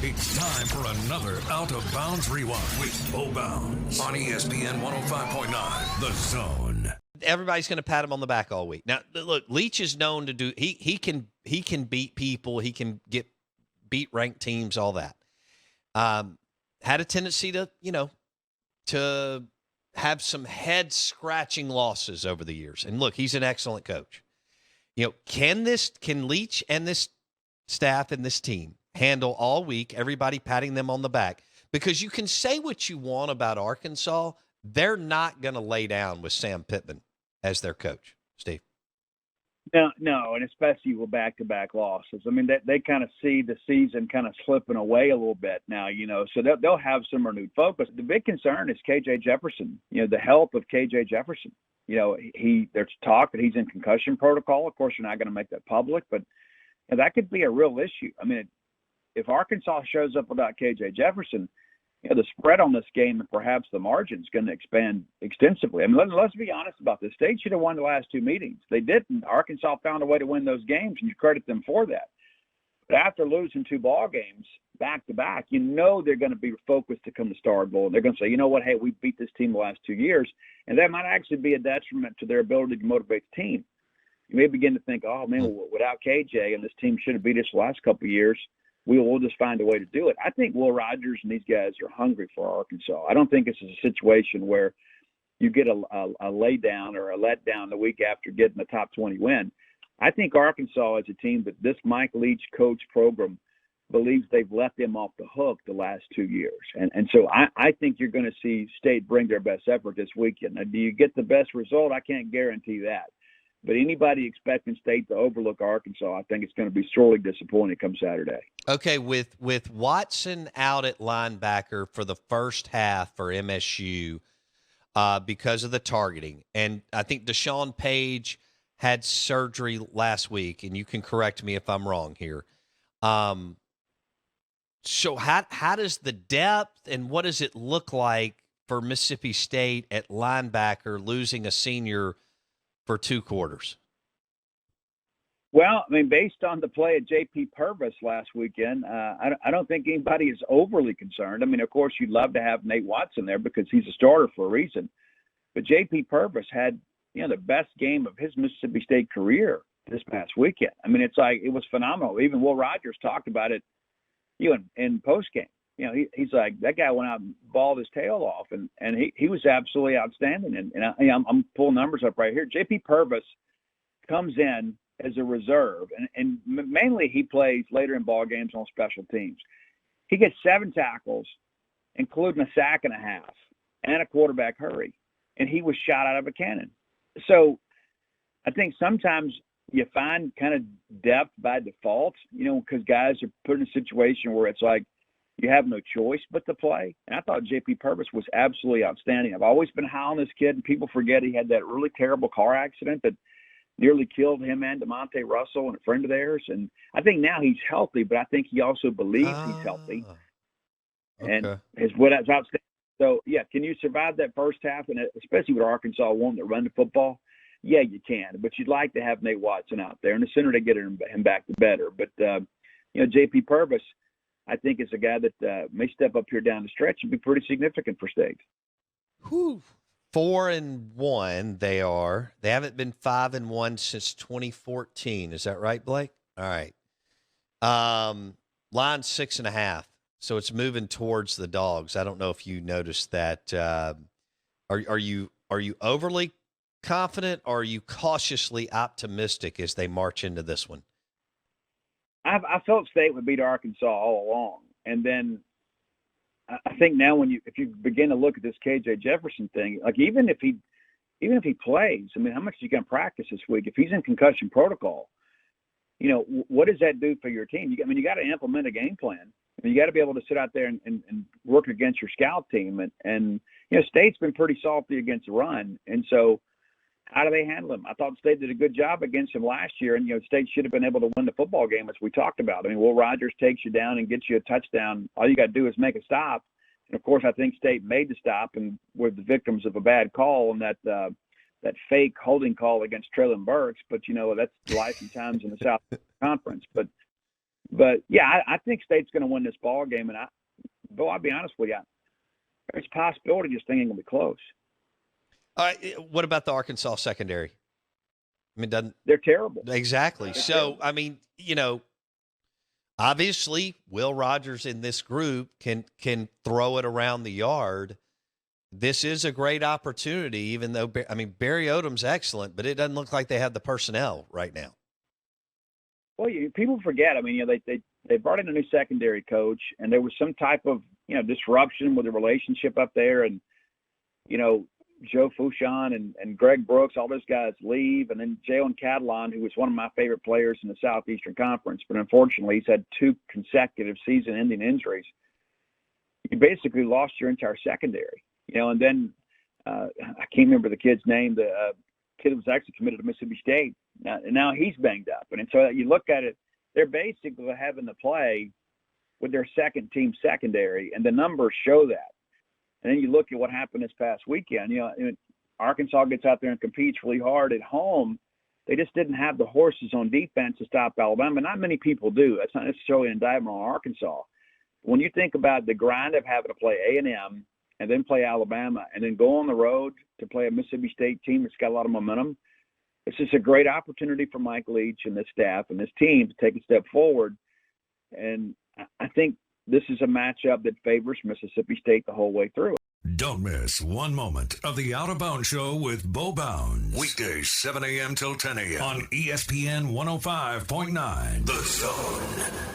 It's time for another Out of Bounds Rewind with Bo Bounds on ESPN 105.9, The Zone. Everybody's going to pat him on the back all week. Now, look, Leach is known to do. He can beat people. He can beat ranked teams. All that. Had a tendency to have some head scratching losses over the years. And look, he's an excellent coach. Can Leach and this staff and this team handle all week, everybody patting them on the back? Because you can say what you want about Arkansas, they're not going to lay down with Sam Pittman as their coach, Steve. No, and especially with back-to-back losses. I mean, they kind of see the season kind of slipping away a little bit now, so they'll have some renewed focus. The big concern is KJ Jefferson, the health of KJ Jefferson. There's talk that he's in concussion protocol. Of course, you're not going to make that public, but that could be a real issue. I mean, if Arkansas shows up without KJ Jefferson, the spread on this game and perhaps the margin is going to expand extensively. I mean, let's be honest about this. State should have won the last two meetings. They didn't. Arkansas found a way to win those games, and you credit them for that. But after losing two ball games back to back, they're going to be focused to come to Starkville, and they're going to say, you know what, hey, we beat this team the last 2 years, and that might actually be a detriment to their ability to motivate the team. You may begin to think, oh, man, without KJ, and this team should have beat us the last couple of years, we'll just find a way to do it. I think Will Rogers and these guys are hungry for Arkansas. I don't think this is a situation where you get a lay down or a let down the week after getting the top 20 win. I think Arkansas is a team that this Mike Leach coach program believes they've let them off the hook the last 2 years. And so I think you're going to see State bring their best effort this weekend. Now, do you get the best result? I can't guarantee that. But anybody expecting State to overlook Arkansas, I think it's going to be sorely disappointing come Saturday. Okay, with Watson out at linebacker for the first half for MSU because of the targeting, and I think Deshaun Page had surgery last week, and you can correct me if I'm wrong here. So how does the depth and what does it look like for Mississippi State at linebacker losing a senior for 2 quarters? Well, I mean, based on the play of J.P. Purvis last weekend, I don't think anybody is overly concerned. I mean, of course, you'd love to have Nate Watson there because he's a starter for a reason. But J.P. Purvis had, the best game of his Mississippi State career this past weekend. I mean, it was phenomenal. Even Will Rogers talked about it, in postgame. He's like, that guy went out and balled his tail off, and he was absolutely outstanding. And I'm pulling numbers up right here. J.P. Purvis comes in as a reserve, and mainly he plays later in ball games on special teams. He gets 7 tackles, including a sack and a half, and a quarterback hurry, and he was shot out of a cannon. So I think sometimes you find kind of depth by default, because guys are put in a situation where it's like you have no choice but to play. And I thought J.P. Purvis was absolutely outstanding. I've always been high on this kid, and people forget he had that really terrible car accident that nearly killed him and DeMonte Russell and a friend of theirs. And I think now he's healthy, but I think he also believes he's healthy. Okay. And his what is outstanding. So, yeah, can you survive that first half, and especially with Arkansas wanting to run the football? Yeah, you can, but you'd like to have Nate Watson out there, and the sooner they get him back, the better. But, J.P. Purvis, I think, is a guy that may step up here down the stretch and be pretty significant for State. 4-1 they are. They haven't been 5-1 since 2014. Is that right, Blake? All right. Line 6.5. So it's moving towards the Dogs. I don't know if you noticed that. Are you overly confident, or are you cautiously optimistic as they march into this one? I felt State would beat Arkansas all along, and then I think now if you begin to look at this KJ Jefferson thing, like even if he plays, I mean, how much is he going to practice this week? If he's in concussion protocol, what does that do for your team? You got to implement a game plan. I mean, you got to be able to sit out there and work against your scout team, and State's been pretty salty against the run, and so how do they handle him? I thought State did a good job against him last year, and State should have been able to win the football game, as we talked about. I mean, Will Rogers takes you down and gets you a touchdown. All you got to do is make a stop, and of course, I think State made the stop and were the victims of a bad call and that fake holding call against Traylon Burks. But that's life and times in the South Conference. But But yeah, I think State's going to win this ball game, and I'll be honest with you, there's a possibility this thing ain't going to be close. All right, what about the Arkansas secondary? I mean, they're terrible. Exactly. They're so, terrible. I mean, obviously, Will Rogers in this group can throw it around the yard. This is a great opportunity, even though, Barry Odom's excellent, but it doesn't look like they have the personnel right now. Well, people forget. I mean, they brought in a new secondary coach, and there was some type of disruption with the relationship up there, and Joe Fouchon and Greg Brooks, all those guys leave, and then Jalen Catalon, who was one of my favorite players in the Southeastern Conference, but unfortunately he's had 2 consecutive season-ending injuries. You basically lost your entire secondary, and then I can't remember the kid's name. The kid was actually committed to Mississippi State. Now he's banged up, and so you look at it, they're basically having to play with their second-team secondary, and the numbers show that. And then you look at what happened this past weekend. Arkansas gets out there and competes really hard at home. They just didn't have the horses on defense to stop Alabama. Not many people do. That's not necessarily an indictment on Arkansas. When you think about the grind of having to play A&M and then play Alabama and then go on the road to play a Mississippi State team that's got a lot of momentum, it's just a great opportunity for Mike Leach and this staff and this team to take a step forward. And I think this is a matchup that favors Mississippi State the whole way through. Don't miss one moment of the Out of Bounds Show with Bo Bounds. Weekdays, 7 a.m. till 10 a.m. on ESPN 105.9. The Zone.